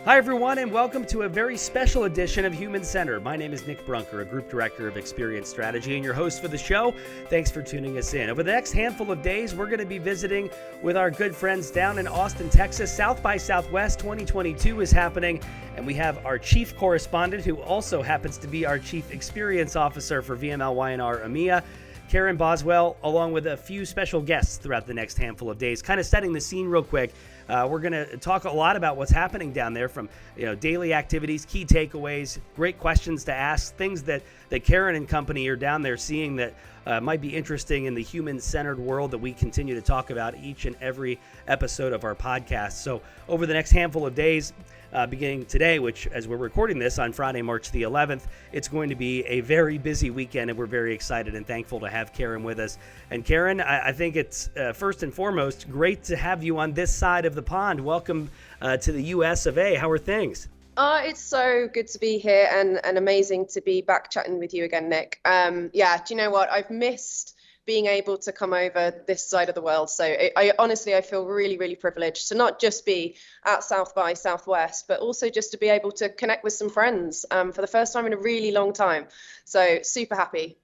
Hi, everyone, and welcome to a very special edition of Human Centered. My name is Nick Brunker, a Group Director of Experience Strategy, and your host for the show. Thanks for tuning us in. Over the next handful of days, we're going to be visiting with our good friends down in Austin, Texas. South by Southwest 2022 is happening, and we have our chief correspondent, who also happens to be our Chief Experience Officer for VMLY&R EMEA, Karen Boswell, along with a few special guests throughout the next handful of days. Kind of setting the scene real quick. We're going to talk a lot about what's happening down there, from daily activities, key takeaways, great questions to ask, things that Karen and company are down there seeing that might be interesting in the human-centered world that we continue to talk about each and every episode of our podcast. So over the next handful of days, beginning today, which as we're recording this on Friday, March the 11th, it's going to be a very busy weekend, and we're very excited and thankful to have Karen with us. And Karen, I think it's first and foremost great to have you on this side of the pond. Welcome to the US of A. How are things? It's so good to be here and amazing to be back chatting with you again, Nick. Do you know what? I've missed being able to come over this side of the world. So I honestly feel really, really privileged to not just be at South by Southwest, but also just to be able to connect with some friends for the first time in a really long time. So super happy.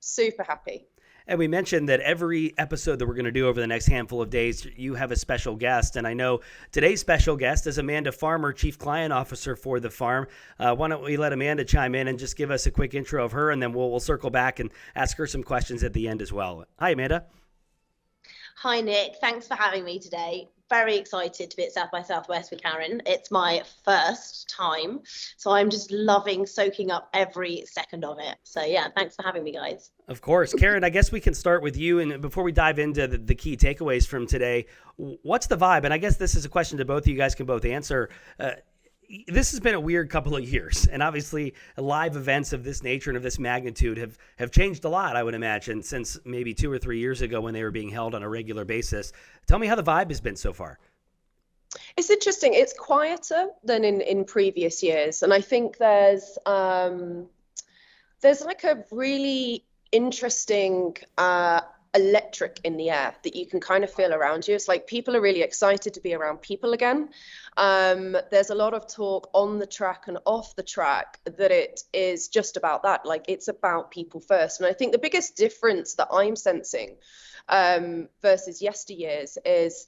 And we mentioned that every episode that we're going to do over the next handful of days, you have a special guest. And I know today's special guest is Amanda Farmer, Chief Client Officer for the Pharm. Why don't we let Amanda chime in and just give us a quick intro of her, and then we'll circle back and ask her some questions at the end as well. Hi, Amanda. Hi, Nick. Thanks for having me today. Very excited to be at South by Southwest with Karen. It's my first time, so I'm just loving soaking up every second of it. So yeah, thanks for having me, guys. Of course. Karen, I guess we can start with you. And before we dive into the key takeaways from today, what's the vibe? And I guess this is a question that both of you guys can both answer. This has been a weird couple of years, and obviously live events of this nature and of this magnitude have changed a lot, I would imagine, since maybe 2 or 3 years ago when they were being held on a regular basis. Tell me how the vibe has been so far. It's interesting. It's quieter than in previous years. And I think there's like a really interesting electric in the air that you can kind of feel around you. It's like people are really excited to be around people again. There's a lot of talk on the track and off the track that it is just about that. Like, it's about people first. And I think the biggest difference that I'm sensing versus yesteryears is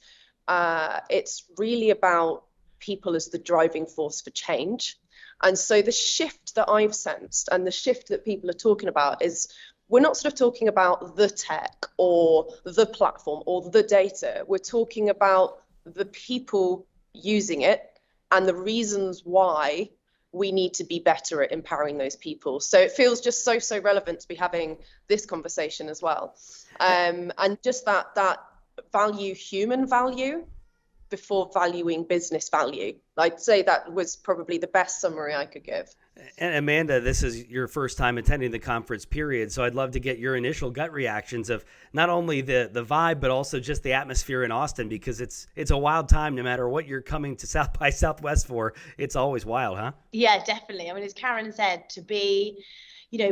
it's really about people as the driving force for change. And so the shift that I've sensed and the shift that people are talking about is, we're not sort of talking about the tech or the platform or the data. We're talking about the people using it and the reasons why we need to be better at empowering those people. So it feels just so relevant to be having this conversation as well. And just that value, human value, before valuing business value. I'd say that was probably the best summary I could give. And Amanda, this is your first time attending the conference period, so I'd love to get your initial gut reactions of not only the vibe, but also just the atmosphere in Austin, because it's a wild time no matter what you're coming to South by Southwest for. It's always wild, huh? Yeah, definitely. I mean, as Karen said, to be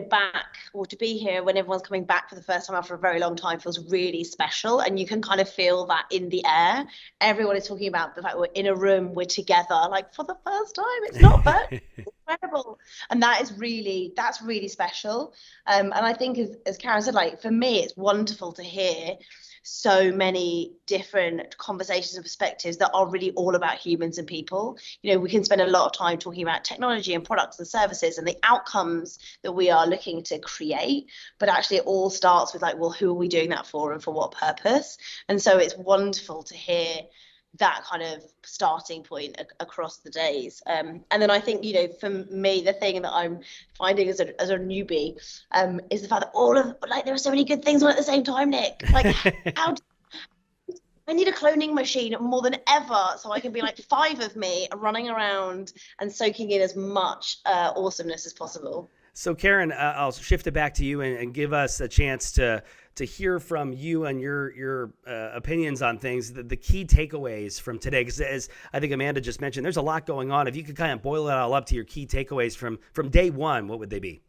back, or to be here when everyone's coming back for the first time after a very long time, feels really special. And you can kind of feel that in the air. Everyone is talking about the fact we're in a room, we're together, like for the first time. It's not bad. Incredible. And that's really special. And I think as Karen said, like, for me, it's wonderful to hear so many different conversations and perspectives that are really all about humans and people. We can spend a lot of time talking about technology and products and services and the outcomes that we are looking to create, but actually it all starts with like, well, who are we doing that for and for what purpose? And so it's wonderful to hear that kind of starting point across the days. And then I think, for me, the thing that I'm finding as a newbie is the fact that there are so many good things on at the same time, Nick. Like, I need a cloning machine more than ever, so I can be like 5 of me running around and soaking in as much awesomeness as possible. So Karen, I'll shift it back to you and give us a chance to hear from you and your opinions on things, the key takeaways from today. Because as I think Amanda just mentioned, there's a lot going on. If you could kind of boil it all up to your key takeaways from day one, what would they be?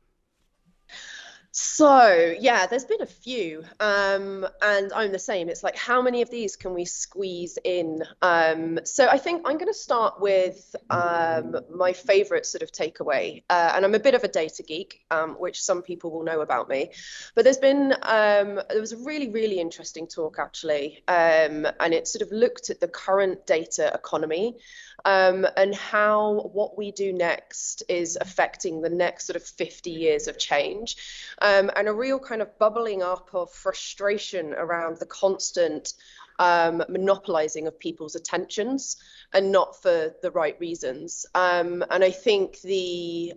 So yeah, there's been a few, and I'm the same. It's like, how many of these can we squeeze in? So I think I'm going to start with my favorite sort of takeaway, and I'm a bit of a data geek, which some people will know about me. But there was a really, really interesting talk actually, and it sort of looked at the current data economy. And how what we do next is affecting the next sort of 50 years of change, and a real kind of bubbling up of frustration around the constant monopolizing of people's attentions and not for the right reasons. And I think the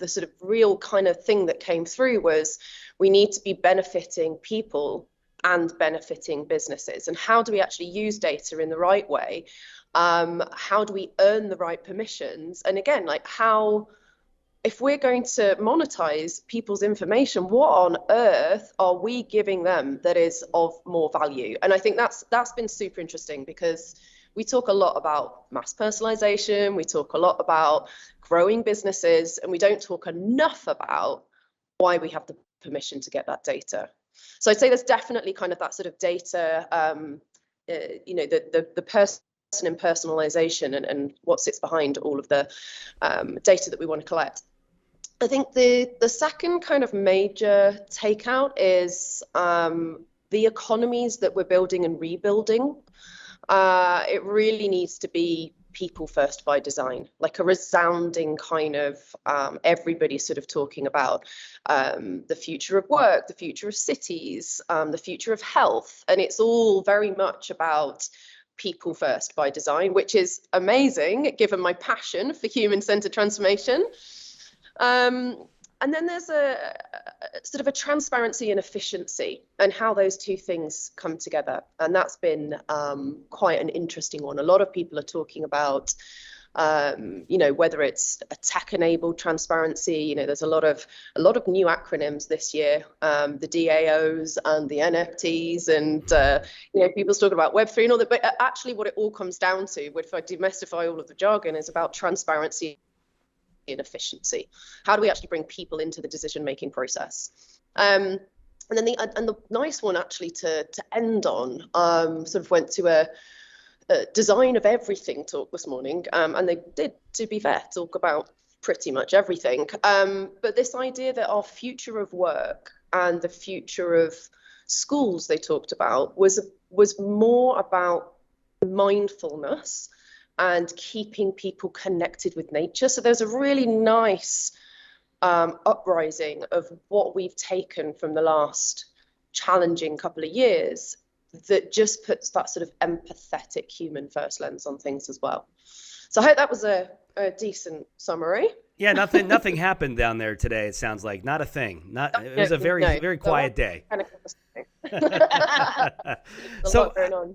sort of real kind of thing that came through was we need to be benefiting people and benefiting businesses. And how do we actually use data in the right way? How do we earn the right permissions? And again, like if we're going to monetize people's information, what on earth are we giving them that is of more value? And I think that's been super interesting, because we talk a lot about mass personalization, we talk a lot about growing businesses, and we don't talk enough about why we have the permission to get that data. So I'd say there's definitely kind of that sort of data, the person in personalization and what sits behind all of the data that we want to collect. I think the second kind of major takeout is the economies that we're building and rebuilding. It really needs to be people first by design, like a resounding kind of everybody sort of talking about the future of work, the future of cities, the future of health. And it's all very much about people first by design, which is amazing given my passion for human-centered transformation. And then there's a sort of a transparency and efficiency, and how those two things come together. And that's been quite an interesting one. A lot of people are talking about, whether it's a tech-enabled transparency. There's a lot of new acronyms this year, the DAOs and the NFTs, and people's talking about Web3 and all that. But actually, what it all comes down to, if I demystify all of the jargon, is about transparency and efficiency. How do we actually bring people into the decision-making process? And then the nice one actually to end on, sort of went to a design of everything talk this morning, and they did, to be fair, talk about pretty much everything. But this idea that our future of work and the future of schools they talked about was more about mindfulness and keeping people connected with nature. So there's a really nice uprising of what we've taken from the last challenging couple of years that just puts that sort of empathetic human first lens on things as well. So I hope that was a decent summary. Yeah, nothing happened down there today. It sounds like not a thing. It was a very quiet day. So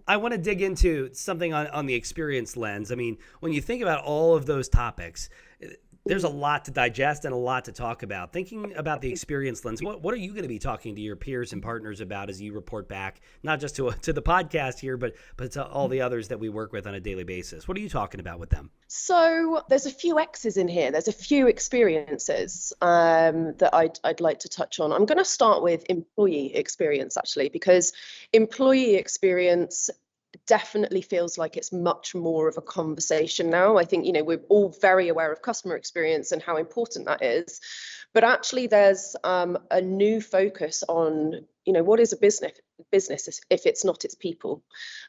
I want to dig into something on the experience lens. I mean, when you think about all of those topics, there's a lot to digest and a lot to talk about. Thinking about the experience lens, what are you going to be talking to your peers and partners about as you report back, not just to the podcast here, but to all the others that we work with on a daily basis? What are you talking about with them? So there's a few X's in here. There's a few experiences that I'd like to touch on. I'm going to start with employee experience, actually, because employee experience definitely feels like it's much more of a conversation now. I think, we're all very aware of customer experience and how important that is. But actually, there's a new focus on, what is a business if it's not its people?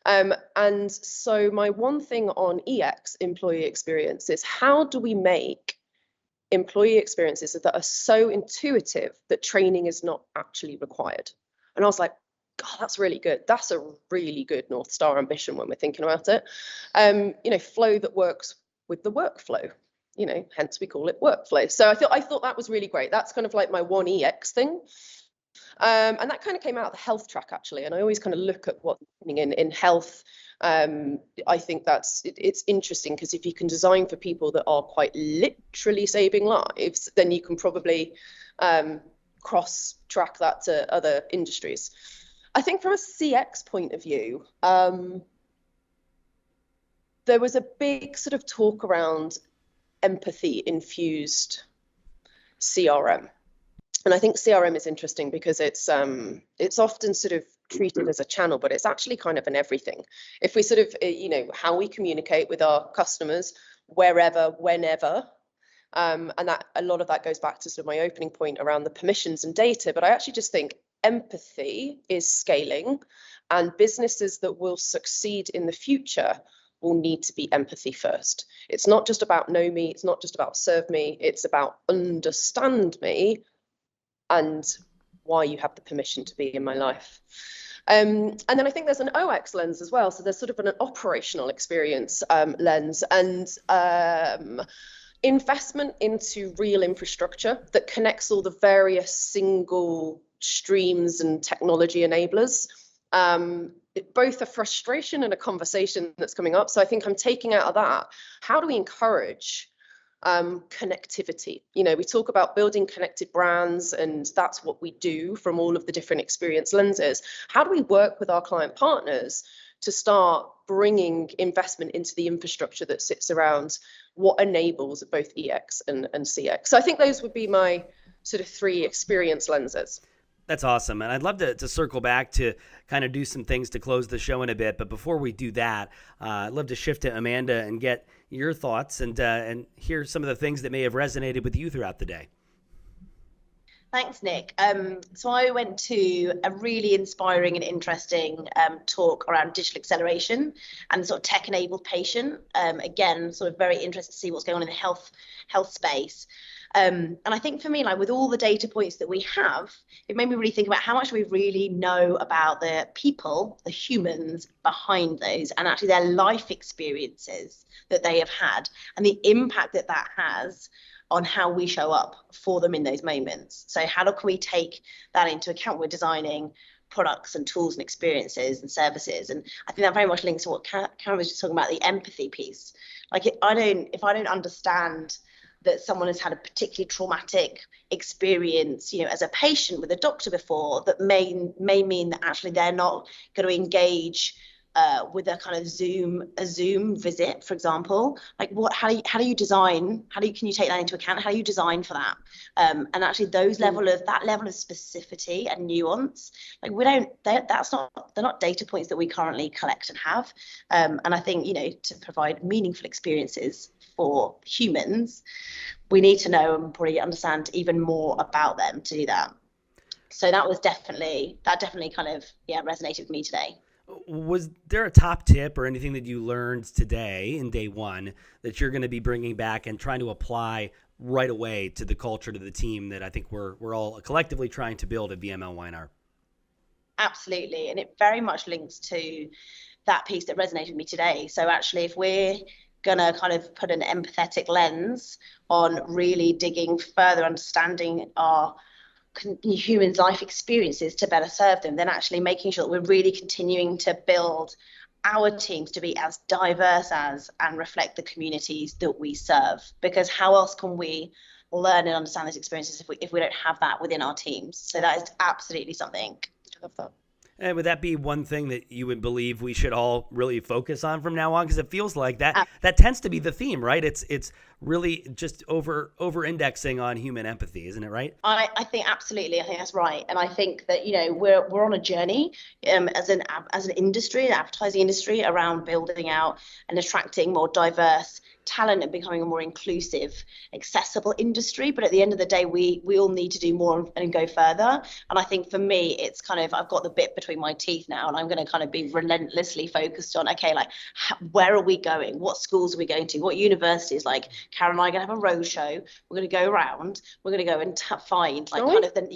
And so my one thing on EX, employee experience, is how do we make employee experiences that are so intuitive that training is not actually required? And I was like, God, that's really good. That's a really good North Star ambition when we're thinking about it. Flow that works with the workflow, hence we call it workflow. So I thought that was really great. That's kind of like my one EX thing. And that kind of came out of the health track, actually. And I always kind of look at what's happening in health. I think it's interesting, because if you can design for people that are quite literally saving lives, then you can probably cross-track that to other industries. I think from a CX point of view, there was a big sort of talk around empathy-infused CRM. And I think CRM is interesting because it's often sort of treated as a channel, but it's actually kind of an everything. If we sort of, how we communicate with our customers, wherever, whenever, and that a lot of that goes back to sort of my opening point around the permissions and data. But I actually just think empathy is scaling, and businesses that will succeed in the future will need to be empathy first. It's not just about know me, it's not just about serve me, it's about understand me and why you have the permission to be in my life. And then I think there's an OX lens as well. So there's sort of an operational experience lens, and investment into real infrastructure that connects all the various single streams and technology enablers. Both a frustration and a conversation that's coming up. So I think I'm taking out of that, how do we encourage connectivity? We talk about building connected brands, and that's what we do from all of the different experience lenses. How do we work with our client partners to start bringing investment into the infrastructure that sits around what enables both EX and CX? So I think those would be my sort of 3 experience lenses. That's awesome. And I'd love to circle back to kind of do some things to close the show in a bit. But before we do that, I'd love to shift to Amanda and get your thoughts and hear some of the things that may have resonated with you throughout the day. Thanks, Nick. So I went to a really inspiring and interesting talk around digital acceleration and sort of tech-enabled patient. Again, sort of very interested to see what's going on in the health space. And I think for me, like with all the data points that we have, it made me really think about how much we really know about the people, the humans behind those, and actually their life experiences that they have had, and the impact that that has on how we show up for them in those moments. So how can we take that into account? We're designing products and tools and experiences and services. And I think that very much links to what Karen was just talking about, the empathy piece. Like if I don't understand that someone has had a particularly traumatic experience, as a patient with a doctor before, that may mean that actually they're not going to engage with a kind of Zoom visit, for example. Like how do you design? Can you take that into account? How do you design for that? And actually those level of specificity and nuance, like they're not data points that we currently collect and have. And I think, to provide meaningful experiences for humans, we need to know and probably understand even more about them to do that. So that definitely kind of resonated with me today. Was there a top tip or anything that you learned today in day one that you're going to be bringing back and trying to apply right away to the culture, to the team that I think we're all collectively trying to build at VMLY&R? Absolutely. And it very much links to that piece that resonated with me today. So actually, if we're going to kind of put an empathetic lens on really digging further, understanding our humans' life experiences to better serve them, then actually making sure that we're really continuing to build our teams to be as diverse as and reflect the communities that we serve. Because how else can we learn and understand those experiences if we don't have that within our teams? So that is absolutely something. I love that. And would that be one thing that you would believe we should all really focus on from now on? Because it feels like that tends to be the theme, right? It's really just over indexing on human empathy, isn't it, right? I think absolutely. I think that's right. And I think that, we're on a journey as an industry, an advertising industry, around building out and attracting more diverse talent and becoming a more inclusive, accessible industry. But at the end of the day, we all need to do more and go further. And I think for me, it's kind of, I've got the bit between my teeth now, and I'm going to kind of be relentlessly focused on, okay, like where are we going? What schools are we going to? What universities? Like Karen and I are going to have a road show. We're going to go around. We're going to go and find like kind of the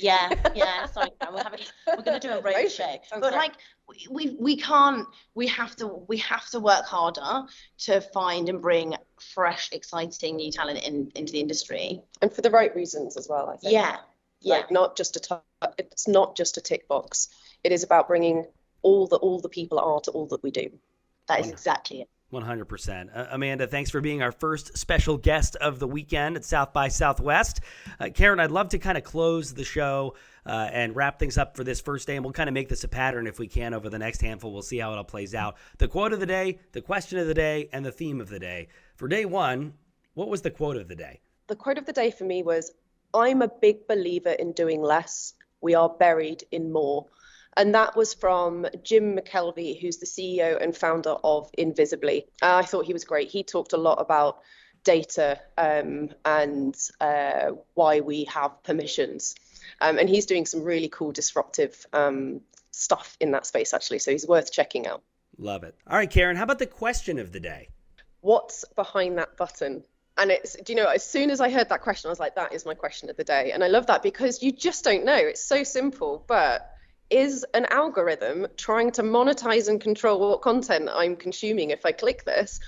Sorry, we're going to do a road show. But like we have to work harder to find and bring fresh, exciting new talent into the industry, and for the right reasons as well. I think. Yeah. Like it's not just a tick box. It is about bringing all the people are to all that we do. That is exactly it. 100%. Amanda, thanks for being our first special guest of the weekend at South by Southwest. Karen, I'd love to kind of close the show and wrap things up for this first day, and we'll kind of make this a pattern if we can over the next handful. We'll see how it all plays out. The quote of the day, the question of the day, and the theme of the day. For day one, what was the quote of the day? The quote of the day for me was, I'm a big believer in doing less. We are buried in more. And that was from Jim McKelvey, who's the CEO and founder of Invisibly. I thought he was great. He talked a lot about data and why we have permissions. And he's doing some really cool disruptive stuff in that space, actually. So he's worth checking out. Love it. All right, Karen, how about the question of the day? What's behind that button? And it's, do you know, as soon as I heard that question, I was like, that is my question of the day. And I love that because you just don't know. It's so simple, but is an algorithm trying to monetize and control what content I'm consuming if I click this?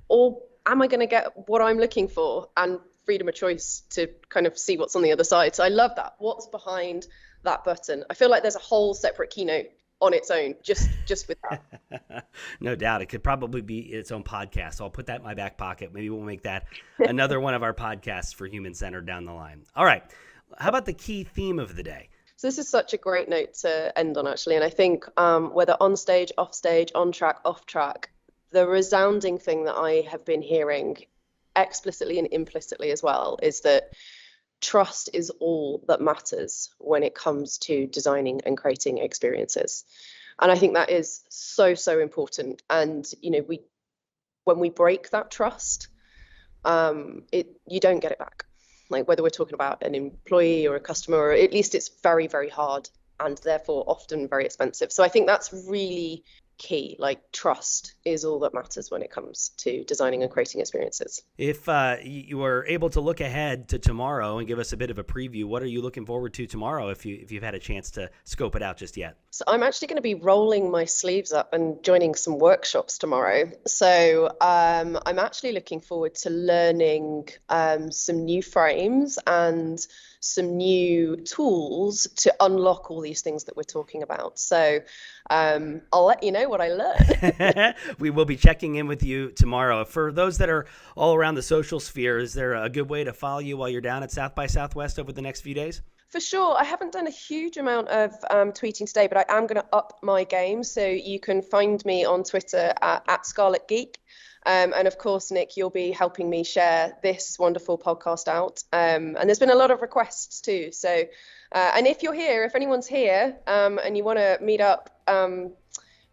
Or am I going to get what I'm looking for and freedom of choice to kind of see what's on the other side? So I love that. What's behind that button? I feel like there's a whole separate keynote on its own, just with that. No doubt. It could probably be its own podcast. So I'll put that in my back pocket. Maybe we'll make that another one of our podcasts for Human Centered down the line. All right. How about the key theme of the day? So this is such a great note to end on, actually. And I think whether on stage, off stage, on track, off track, the resounding thing that I have been hearing explicitly and implicitly as well is that trust is all that matters when it comes to designing and creating experiences. And I think that is so, so important. And, you know, when we break that trust, you don't get it back. Like whether we're talking about an employee or a customer, or at least it's very, very hard and therefore often very expensive. So I think that's really key. Like trust is all that matters when it comes to designing and creating experiences. If you were able to look ahead to tomorrow and give us a bit of a preview, what are you looking forward to tomorrow if you've had a chance to scope it out just yet? So I'm actually going to be rolling my sleeves up and joining some workshops tomorrow. So I'm actually looking forward to learning some new frames and some new tools to unlock all these things that we're talking about. So I'll let you know what I learn. We will be checking in with you tomorrow. For those that are all around the social sphere, is there a good way to follow you while you're down at South by Southwest over the next few days? For sure. I haven't done a huge amount of tweeting today, but I am going to up my game. So you can find me on Twitter at Scarlet Geek. And of course, Nick, you'll be helping me share this wonderful podcast out. And there's been a lot of requests too. So, and if you're here, if anyone's here and you want to meet up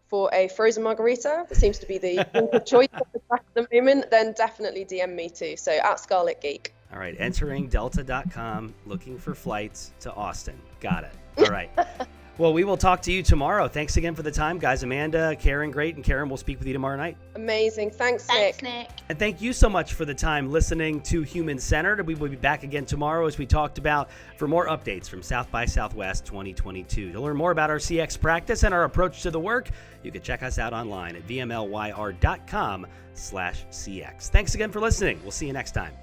for a frozen margarita, that seems to be the choice at the moment, then definitely DM me too. So at Scarlet Geek. All right, entering delta.com, looking for flights to Austin. Got it. All right. Well, we will talk to you tomorrow. Thanks again for the time, guys. Amanda, Karen, great. And Karen, we'll speak with you tomorrow night. Amazing. Thanks, Nick. And thank you so much for the time listening to Human Centered. We will be back again tomorrow, as we talked about, for more updates from South by Southwest 2022. To learn more about our CX practice and our approach to the work, you can check us out online at VMLY&R.com/CX. Thanks again for listening. We'll see you next time.